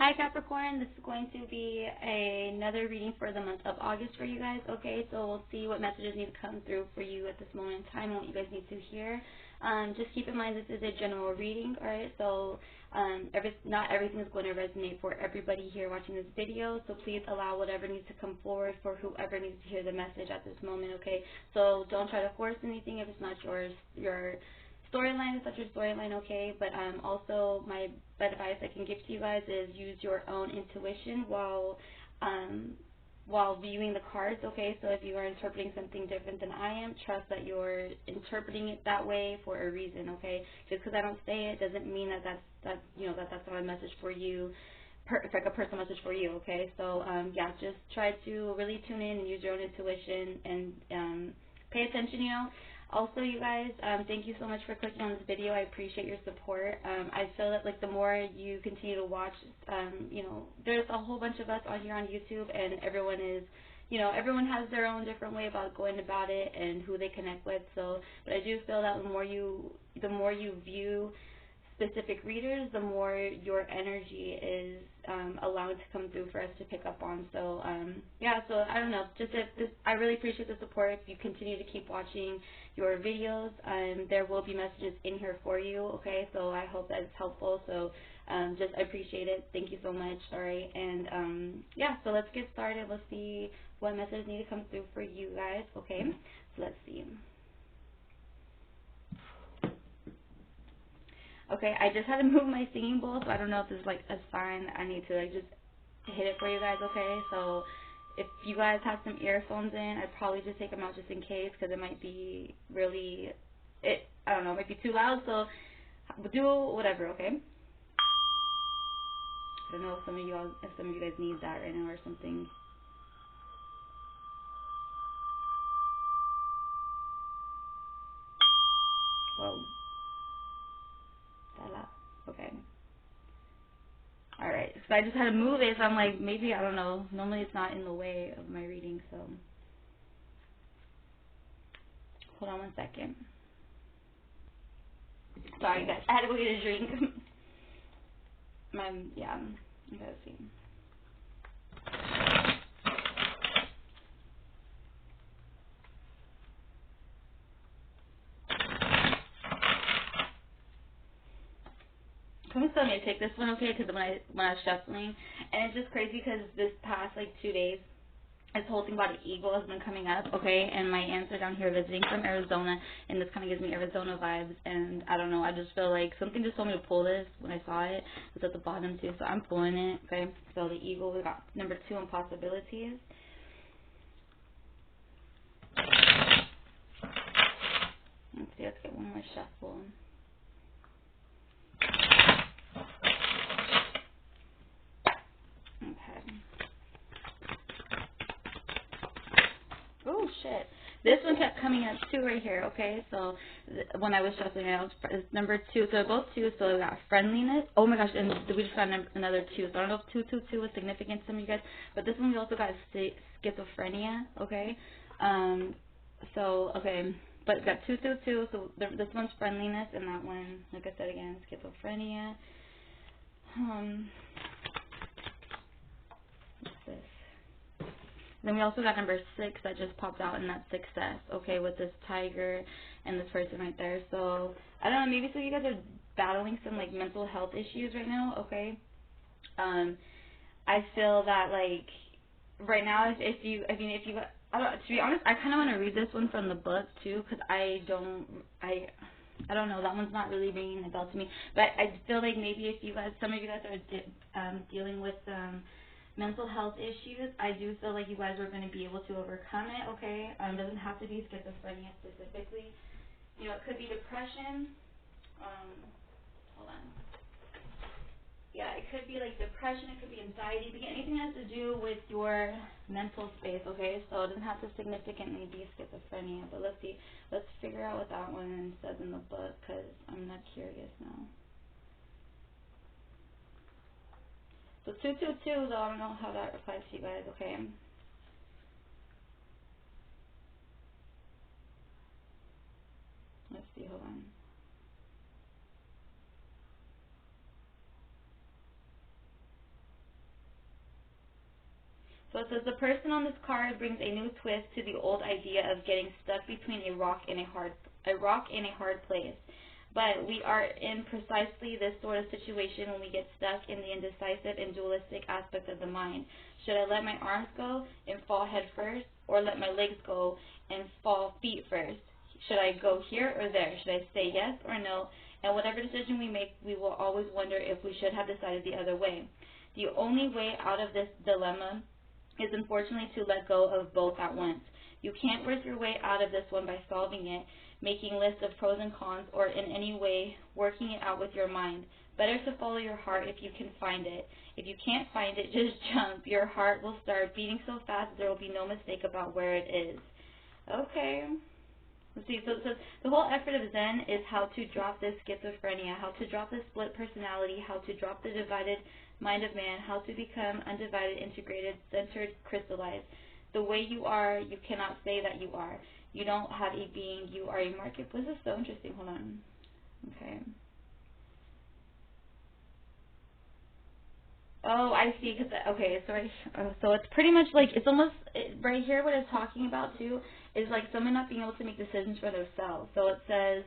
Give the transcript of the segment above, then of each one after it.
Hi Capricorn, this is going to be another reading for the month of August for you guys, okay? So we'll see what messages need to come through for you at this moment in time and what you guys need to hear. Just keep in mind this is a general reading, alright? So not everything is going to resonate for everybody here watching this video, so please allow whatever needs to come forward for whoever needs to hear the message at this moment, okay? So don't try to force anything if it's not your storyline is such a storyline, okay? But also my advice I can give to you guys is use your own intuition while viewing the cards, okay? So if you are interpreting something different than I am, trust that you're interpreting it that way for a reason, okay? Just because I don't say it doesn't mean that that's not a message for you. It's like a personal message for you, okay? So yeah, just try to really tune in and use your own intuition and pay attention, you know. Also, you guys, thank you so much for clicking on this video. I appreciate your support. I feel that like the more you continue to watch, there's a whole bunch of us on here on YouTube, and everyone has their own different way about going about it and who they connect with. So, but I do feel that the more you view specific readers, the more your energy is allowed to come through for us to pick up on. So yeah, so I don't know, I really appreciate the support. If you continue to keep watching your videos, there will be messages in here for you, okay? So I hope that it's helpful. So I appreciate it. Thank you so much. All right, and yeah, so let's get started. Let's see what messages need to come through for you guys, okay? So let's see. Okay, I just had to move my singing bowl, so I don't know if this is like a sign that I need to like just hit it for you guys, okay? So if you guys have some earphones in, I'd probably just take them out just in case, because it might be I don't know, it might be too loud, so do whatever, okay? I don't know if some of you guys need that right now or something. Whoa. That loud. Okay. Alright, so I just had to move it, so I'm like, maybe, I don't know, normally it's not in the way of my reading, so hold on one second. Sorry guys, I had to go get a drink. Yeah, I gotta see. Someone told me to take this one, okay, because when I was shuffling, and it's just crazy because this past like 2 days, this whole thing about an eagle has been coming up, okay, and my aunts are down here visiting from Arizona, and this kind of gives me Arizona vibes, and I don't know, I just feel like something just told me to pull this when I saw it. It's at the bottom too, so I'm pulling it, okay. So the eagle, we got number 2 on possibilities. Let's see, let's get one more shuffle. Okay. Oh shit! This one kept coming up too right here. Okay, so when I was shuffling it, it's number 2. So both 2. So we got friendliness. Oh my gosh! And we just got another 2. So I don't know if 222 was significant to some of you guys, but this one we also got schizophrenia. Okay. So okay, but we got 222. So this one's friendliness, and that one, like I said again, schizophrenia. What's this? Then we also got number 6 that just popped out, and that's success, okay, with this tiger and this person right there. So, I don't know, maybe some of you guys are battling some, like, mental health issues right now, okay? I feel that, like, right now, to be honest, I kind of want to read this one from the book, too, because I don't know, that one's not really ringing a bell to me. But I feel like maybe if some of you guys are dealing with mental health issues, I do feel like you guys are going to be able to overcome it, okay? It doesn't have to be schizophrenia specifically. You know, it could be depression. Hold on. Yeah, it could be like depression, it could be anxiety, anything that has to do with your mental space, okay? So it doesn't have to significantly be schizophrenia, but let's see. Let's figure out what that one says in the book, because I'm not curious now. So 222, though, I don't know how that applies to you guys, okay? Let's see, hold on. it says the person on this card brings a new twist to the old idea of getting stuck between a rock and a hard place. But we are in precisely this sort of situation when we get stuck in the indecisive and dualistic aspect of the mind. Should I let my arms go and fall head first, or let my legs go and fall feet first? Should I go here or there? Should I say yes or no? And whatever decision we make, we will always wonder if we should have decided the other way. The only way out of this dilemma is unfortunately to let go of both at once. You can't work your way out of this one by solving it, making lists of pros and cons, or in any way working it out with your mind. Better to follow your heart if you can find it. If you can't find it, just jump. Your heart will start beating so fast there will be no mistake about where it is. Okay. Let's see, so the whole effort of Zen is how to drop this schizophrenia, how to drop the split personality, how to drop the divided mind of man, how to become undivided, integrated, centered, crystallized. The way you are, you cannot say that you are. You don't have a being, you are a market. This is so interesting. Hold on. Okay. Oh, I see. Okay, sorry. So it's pretty much like, it's almost, right here what it's talking about too is like someone not being able to make decisions for themselves. So it says,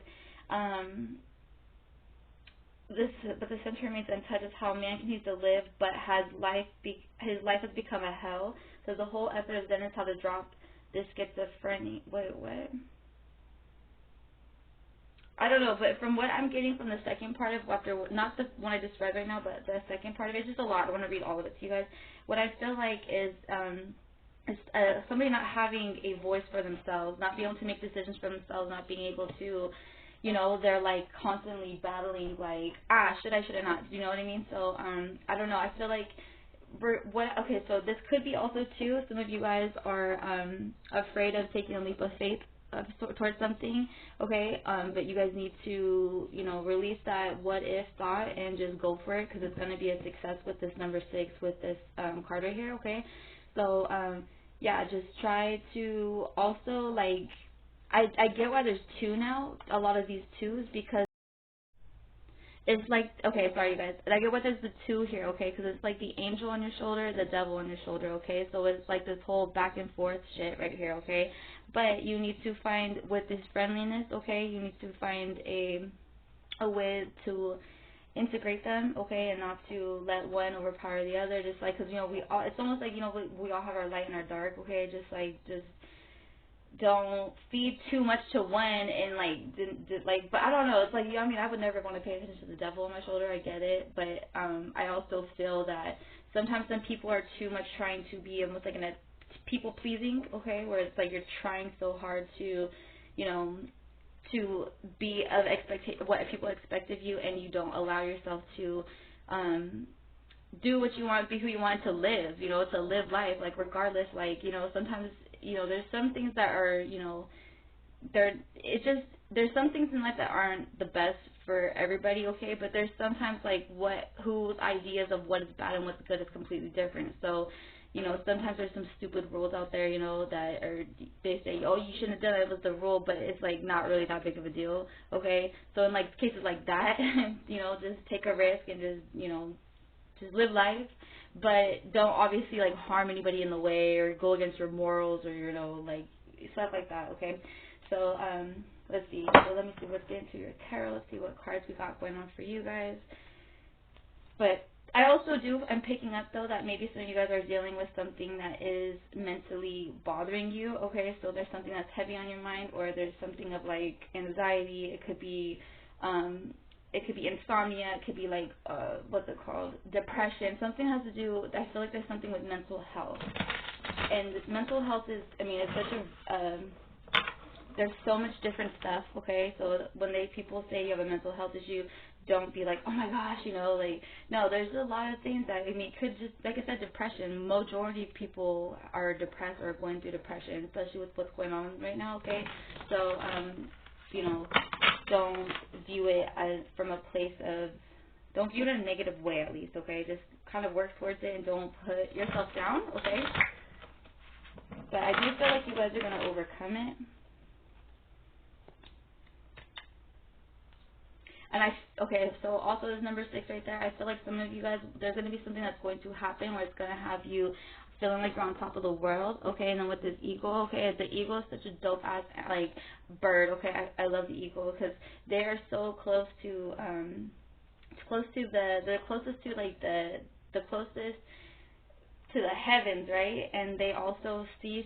but the center remains untouched is how man continues to live, but his life has become a hell. So the whole effort of Zen is how to drop this schizophrenia. Wait, what? I don't know, but from what I'm getting from the second part of not the one I just read right now, but the second part of it, it's just a lot. I want to read all of it to you guys. What I feel like is somebody not having a voice for themselves, not being able to make decisions for themselves, not being able to, they're like constantly battling like, should I not, you know what I mean? So, I don't know, I feel like, okay, so this could be also too, some of you guys are afraid of taking a leap of faith towards something, okay, but you guys need to, release that what if thought and just go for it, because it's going to be a success with this number 6 with this card right here, okay? So, yeah, just try to also, like, I get why there's 2 now, a lot of these 2s, because it's like, okay, sorry you guys, I get what there's the 2 here, okay, because it's like the angel on your shoulder, the devil on your shoulder, okay, so it's like this whole back and forth shit right here, okay, but you need to find, with this friendliness, okay, you need to find a way to integrate them, okay, and not to let one overpower the other, just like, because, we all, it's almost like, we all have our light and our dark, okay, just don't feed too much to one and like but I don't know, it's like, I would never want to pay attention to the devil on my shoulder, I get it, but I also feel that sometimes some people are too much trying to be almost like in a people pleasing, okay, where it's like you're trying so hard to to be of what people expect of you, and you don't allow yourself to do what you want, be who you want to live, to live life, like regardless, like, sometimes, there's some things that are, there's some things in life that aren't the best for everybody, okay, but there's sometimes like whose ideas of what is bad and what's good is completely different. So, sometimes there's some stupid rules out there, that they say, oh, you shouldn't have done it, it was the rule, but it's like not really that big of a deal, okay? So in like cases like that, just take a risk and just live life, but don't obviously like harm anybody in the way or go against your morals or like stuff like that, okay? So let's see. So let me see what's into your tarot. Let's see what cards we got going on for you guys. But I also I'm picking up though that maybe some of you guys are dealing with something that is mentally bothering you, okay? So there's something that's heavy on your mind, or there's something of like anxiety. It could be insomnia, it could be like, what's it called, depression. Something has to do, I feel like there's something with mental health. And mental health is, it's such a, there's so much different stuff, okay? So when people say you have a mental health issue, don't be like, oh my gosh, like, no, there's a lot of things that, it could just, like I said, depression. Majority of people are depressed or going through depression, especially with what's going on right now, okay? So, don't view it from a place of, don't view it in a negative way at least, okay? Just kind of work towards it and don't put yourself down, okay? But I do feel like you guys are going to overcome it. And okay, so also there's number 6 right there. I feel like some of you guys, there's going to be something that's going to happen where it's going to have you feeling like you're on top of the world, okay? And then with this eagle, okay, the eagle is such a dope ass like bird, okay? I love the eagle because they are so close to the closest to like the closest to the heavens, right? And they also see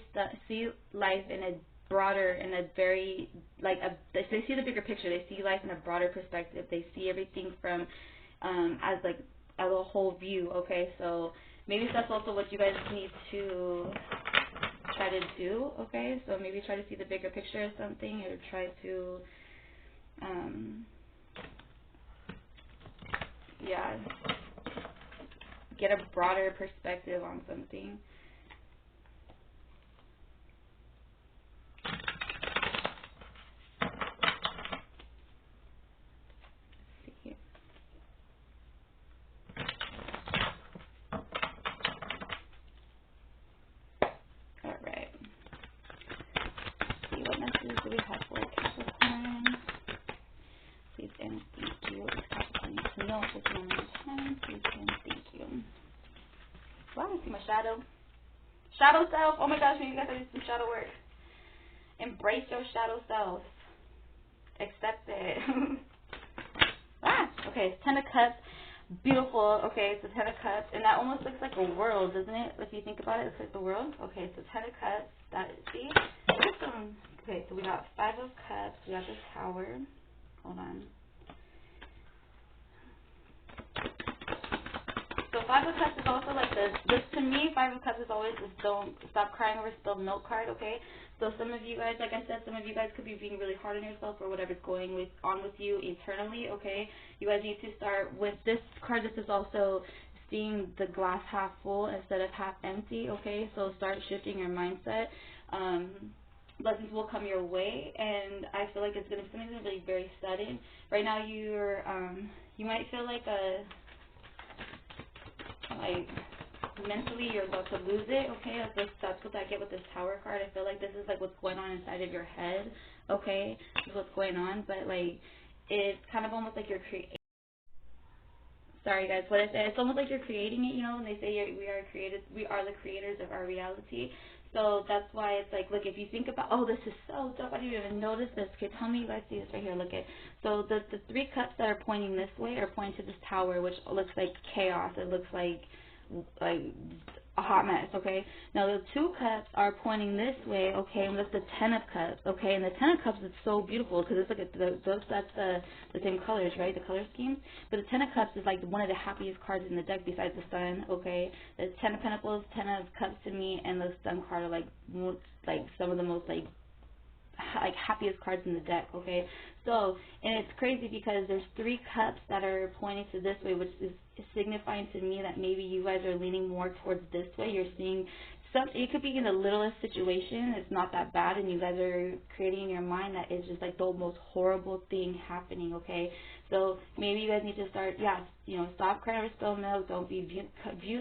life in a broader, in a very they see the bigger picture. They see life in a broader perspective. They see everything from as like as a whole view, okay? So maybe that's also what you guys need to try to do, okay? So maybe try to see the bigger picture of something, or try to yeah, get a broader perspective on something. Let's see. All right. Let's see, what messages do we have for Capricorn? Please and thank you. Capricorn needs to know at this moment in time. Please and thank you. Wow, I see my shadow. Shadow self. Oh my gosh, you guys are doing some shadow work. Embrace your shadow self. Accept it. Okay, it's 10 of Cups. Beautiful. Okay, it's the 10 of Cups. And that almost looks like a world, doesn't it? If you think about it, it's like the world. Okay, so 10 of Cups. See? Okay, so we got 5 of Cups. We got the Tower. Hold on. So 5 of Cups is also like this to me, 5 of Cups is always this don't stop crying over spilled milk card, okay? So some of you guys, like I said, some of you guys could be being really hard on yourself or whatever's going on with you internally, okay? You guys need to start with this card. This is also seeing the glass half full instead of half empty, okay? So start shifting your mindset. Blessings will come your way, and I feel like it's going to be something really very sudden. Right now you might feel like mentally you're about to lose it, okay? That's what I get with this Tower card. I feel like this is like what's going on inside of your head, okay? This is what's going on, but like it's kind of almost like you're sorry guys, what is it? It's almost like you're creating it, you know, when they say we are the creators of our reality. So that's why it's like, look, if you think about, oh, this is so dope, I didn't even notice this. Okay, tell me you guys see this right here. Look at, so the 3 cups that are pointing this way are pointing to this Tower, which looks like chaos. It looks like a hot mess, okay? Now the 2 cups are pointing this way, okay, and that's the 10 of Cups, okay? And the 10 of Cups is so beautiful because it's like that's the same colors, right? The color schemes. But the 10 of Cups is like one of the happiest cards in the deck besides the Sun, okay? The 10 of Pentacles, 10 of Cups to me, and the Sun card are like some of the most like happiest cards in the deck, okay? So, and it's crazy because there's 3 cups that are pointing to this way, which is signifying to me that maybe you guys are leaning more towards this way. You're seeing it could be in the littlest situation. It's not that bad, and you guys are creating in your mind that it's just like the most horrible thing happening, okay? So maybe you guys need to start, stop crying over spilled milk. Don't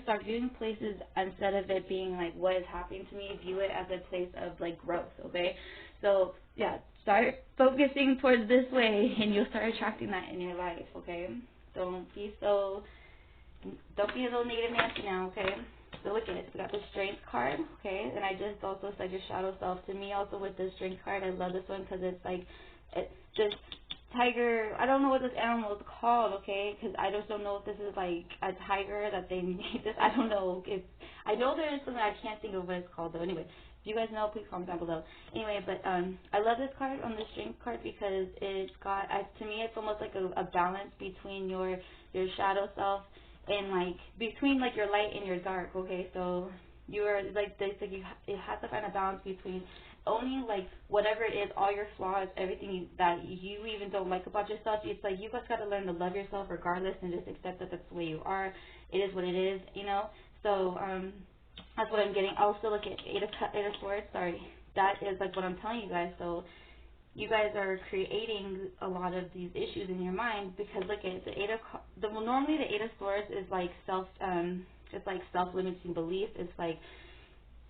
start viewing places instead of it being like what is happening to me. View it as a place of like growth, okay? So yeah, start focusing towards this way, and you'll start attracting that in your life, okay? Don't be a little negative Nancy now, okay? So look at it. We got the Strength card, okay? And I just also said your shadow self. To me, also with the Strength card, I love this one because it's like this tiger. I don't know what this animal is called, okay? Because I just don't know if this is like a tiger that they made this. I don't know. I know there is something I can't think of what it's called though. Anyway, if you guys know, please comment down below. Anyway, but I love this card on the Strength card because it's got, to me, it's almost like a balance between your shadow self and like between like your light and your dark, okay? So you're like this, like it has to find a balance between owning like whatever it is, all your flaws, everything that you even don't like about yourself. It's like you guys got to learn to love yourself regardless and just accept that that's the way you are. It is what it is, you know? So that's what I'm getting. Also look at Eight of Swords, sorry. That is like what I'm telling you guys. So you guys are creating a lot of these issues in your mind because look at the normally the Eight of Swords is like self-limiting belief. It's like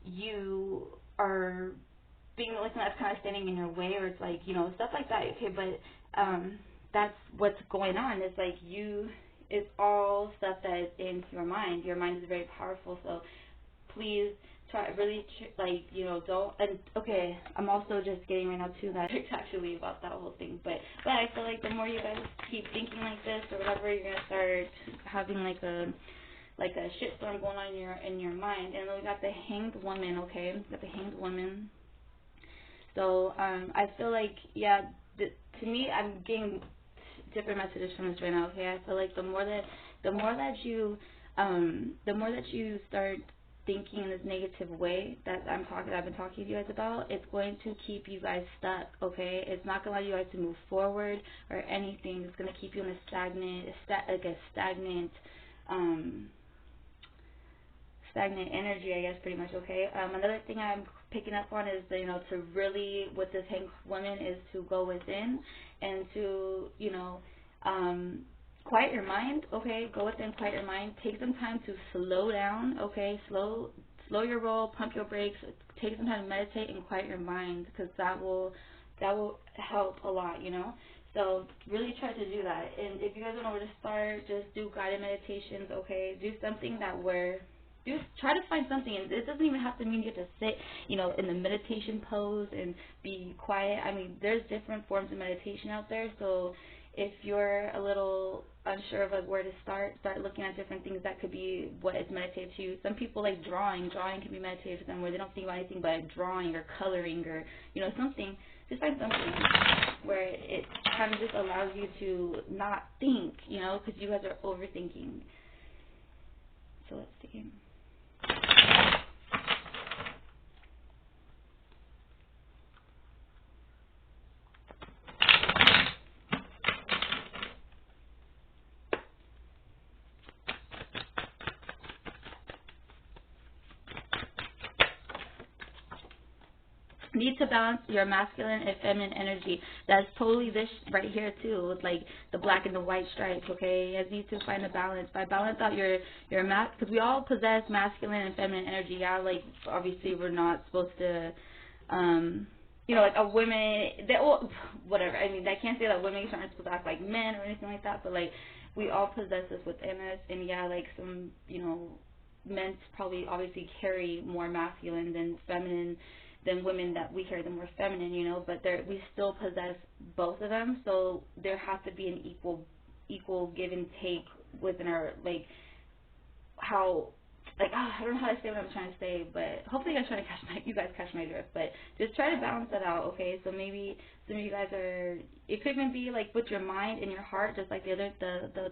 you are being the person that's kind of standing in your way, or it's like, stuff like that. Okay, but that's what's going on. It's like it's all stuff that is in your mind. Your mind is very powerful, so please try really like, you know, don't. And okay, I'm also just getting right now too that it's actually about that whole thing, but I feel like the more you guys keep thinking like this or whatever, you're gonna start having like a shitstorm going on in your mind. And then we got the Hanged Woman. Okay, we got the Hanged Woman. So I feel like, yeah, to me, I'm getting different messages from this right now. Okay, I feel like the more that you start thinking in this negative way that I've been talking to you guys about, it's going to keep you guys stuck. Okay, it's not gonna allow you guys to move forward or anything. It's gonna keep you in a stagnant energy, I guess, pretty much. Okay. Another thing I'm picking up on is that, you know, to really, with this Hanged Woman, is to go within and to, you know, quiet your mind. Okay, go within, quiet your mind. Take some time to slow down. Okay, slow your roll, pump your brakes. Take some time to meditate and quiet your mind, because that will help a lot. You know. So really try to do that. And if you guys don't know where to start, just do guided meditations. Okay, do something just try to find something, and it doesn't even have to mean you have to sit, you know, in the meditation pose and be quiet. I mean, there's different forms of meditation out there, so if you're a little unsure of like where to start looking at different things that could be what is meditative to you. Some people like drawing can be meditative to them, where they don't think about anything but drawing or coloring or, you know, something. Just find something where it kind of just allows you to not think, you know, because you guys are overthinking. So let's see. Need to balance your masculine and feminine energy. That's totally this right here too, with like the black and the white stripes. Okay, you guys need to find a balance. By balance out your because we all possess masculine and feminine energy. Yeah, like obviously we're not supposed to, you know, like a women. Whatever. I mean, I can't say that women aren't supposed to act like men or anything like that, but like we all possess this within us. And yeah, like some, you know, men probably obviously carry more masculine than feminine. Than women, that we carry the more feminine, you know, but we still possess both of them, so there has to be an equal give and take within our, like, how, like, I don't know how to say what I'm trying to say, but hopefully you guys catch my drift, but just try to balance that out. Okay, so maybe some of you guys it could even be like with your mind and your heart, just like the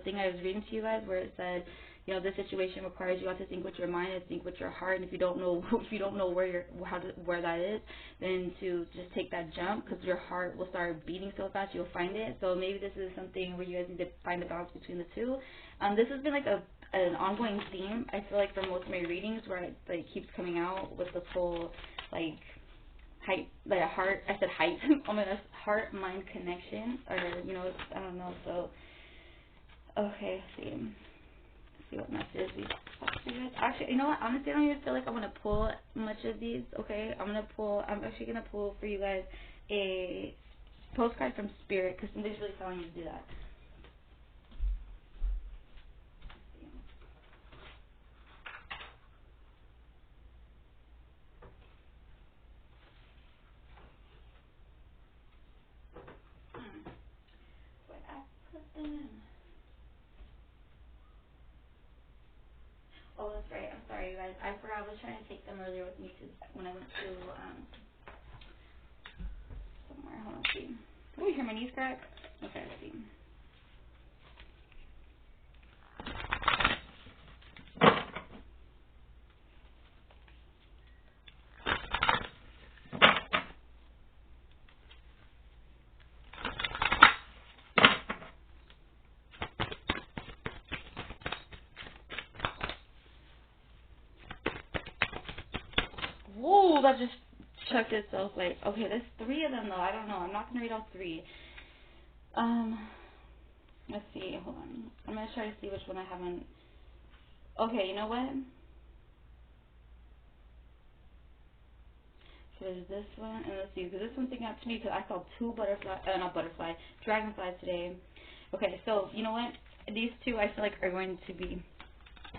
thing I was reading to you guys, where it said, you know, this situation requires you all to think with your mind and think with your heart. And if you don't know where that is, then to just take that jump, because your heart will start beating so fast you'll find it. So maybe this is something where you guys need to find the balance between the two. This has been like an ongoing theme. I feel like for most of my readings, where it like keeps coming out with this whole like height, like a heart. I said height. Oh my gosh, heart mind connection, or you know, I don't know. So okay, let's see what messages we got for you guys. Actually, you know what? Honestly, I don't even feel like I'm gonna pull much of these. Okay, I'm actually gonna pull for you guys a postcard from Spirit, because somebody's really telling me to do that. Where I put them in. Oh, that's right. I'm sorry, you guys. I forgot. I was trying to take them earlier with me when I went to somewhere. Hold on, let's see. Oh, you hear my knees crack? Okay, let's see. Whoa, that just chucked itself. Like, okay, there's 3 of them though. I don't know. I'm not gonna read all 3. Let's see. Hold on. I'm gonna try to see which one I haven't. Okay, you know what? So there's this one, and let's see, because this one sticking out to me because I saw 2 dragonflies today. Okay, so you know what? These 2 I feel like are going to be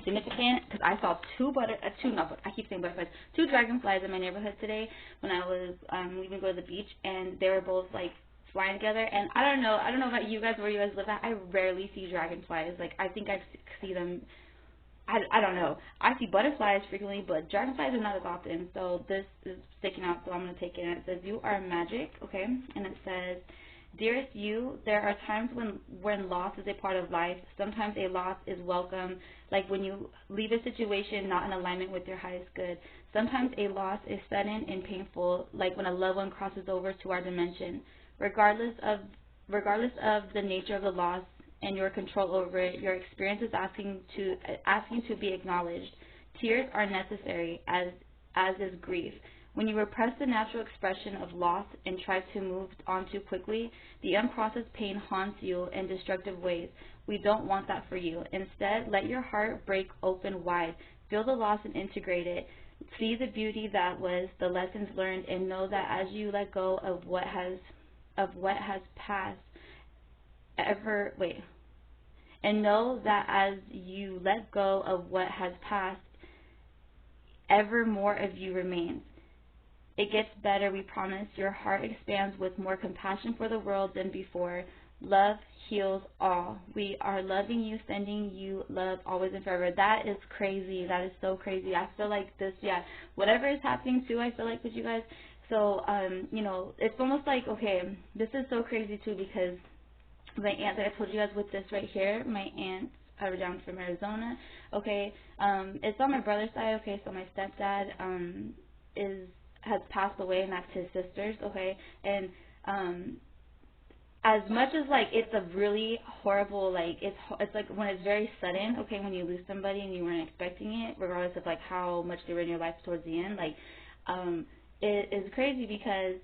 significant because I saw two dragonflies in my neighborhood today when I was leaving to go to the beach, and they were both like flying together. And I don't know about you guys, where you guys live at. I rarely see dragonflies. Like, I think I see them. I don't know. I see butterflies frequently, but dragonflies are not as often. So this is sticking out, so I'm going to take it. And it says, you are magic, okay? And it says, dearest you, there are times when loss is a part of life. Sometimes a loss is welcome, like when you leave a situation not in alignment with your highest good. Sometimes a loss is sudden and painful, like when a loved one crosses over to our dimension. Regardless of the nature of the loss and your control over it, your experience is asking to be acknowledged. Tears are necessary, as is grief. When you repress the natural expression of loss and try to move on too quickly, the unprocessed pain haunts you in destructive ways. We don't want that for you. Instead, let your heart break open wide. Feel the loss and integrate it. See the beauty that was, the lessons learned, and know that as you let go of what has passed, and know that as you let go of what has passed, ever more of you remains. It gets better, we promise. Your heart expands with more compassion for the world than before. Love heals all. We are loving you, sending you love always and forever. That is crazy. That is so crazy. I feel like this, whatever is happening too, I feel like with you guys. So, it's almost like, okay, this is so crazy too, because my aunt that I told you guys with this right here, my aunt down from Arizona, okay, it's on my brother's side, okay, so my stepdad has passed away, and that's his sister's, okay, and as much as like it's a really horrible, like it's like when it's very sudden, okay, when you lose somebody and you weren't expecting it, regardless of like how much they were in your life towards the end, like it is crazy because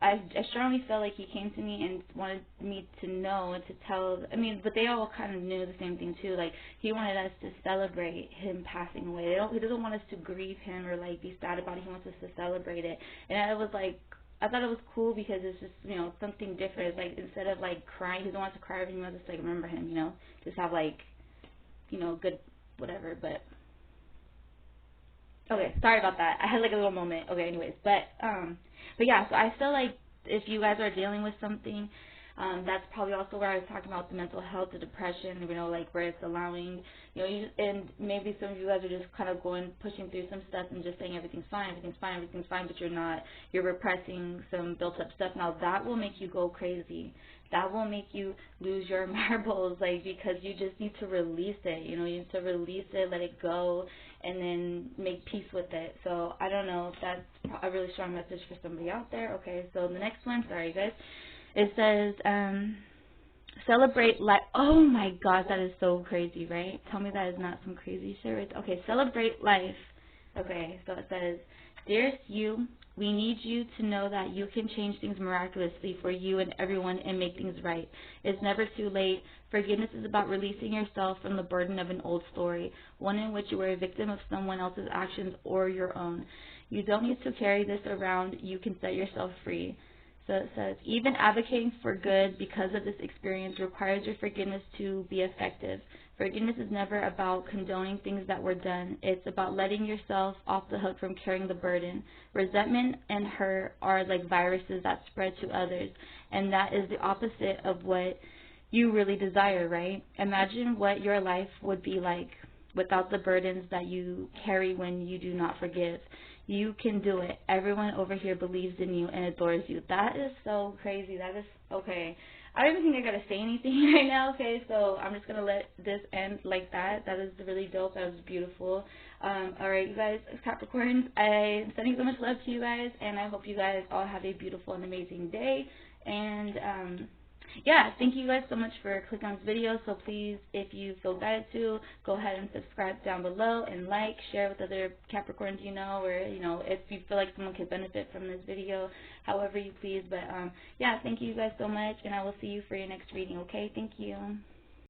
I strongly felt like he came to me and wanted me to know and to tell, but they all kind of knew the same thing too. Like, he wanted us to celebrate him passing away. He doesn't want us to grieve him or like be sad about it. He wants us to celebrate it. And I thought it was cool because it's just, something different. It's like, instead of like crying, he doesn't want us to cry every month, just like remember him, just have like, good whatever. But okay, sorry about that. I had like a little moment. Okay, anyways, but yeah, so I feel like if you guys are dealing with something, that's probably also where I was talking about the mental health, the depression, like where it's allowing, and maybe some of you guys are just kind of pushing through some stuff and just saying everything's fine, but you're repressing some built up stuff. Now that will make you go crazy. That will make you lose your marbles, like, because you just need to release it, you need to release it, let it go, and then make peace with it. So I don't know if that's a really strong message for somebody out there. Okay, so the next one, sorry guys, it says, celebrate life. Oh my gosh, that is so crazy, right? Tell me that is not some crazy shit, right? Okay, celebrate life. Okay, so it says, dearest you, we need you to know that you can change things miraculously for you and everyone and make things right. It's never too late. Forgiveness is about releasing yourself from the burden of an old story, one in which you were a victim of someone else's actions or your own. You don't need to carry this around. You can set yourself free. So it says, even advocating for good because of this experience requires your forgiveness to be effective. Forgiveness is never about condoning things that were done. It's about letting yourself off the hook from carrying the burden. Resentment and hurt are like viruses that spread to others, and that is the opposite of what you really desire, right? Imagine what your life would be like without the burdens that you carry when you do not forgive. You can do it. Everyone over here believes in you and adores you. That is so crazy. That is, okay. I don't even think I gotta say anything right now, okay? So I'm just gonna let this end like that. That is really dope. That was beautiful. Alright, you guys, Capricorns, I'm sending so much love to you guys, and I hope you guys all have a beautiful and amazing day. And yeah, thank you guys so much for clicking on this video. So please, if you feel guided to, go ahead and subscribe down below and like, share with other Capricorns or if you feel like someone could benefit from this video, however you please. But yeah, thank you guys so much, and I will see you for your next reading, okay? Thank you.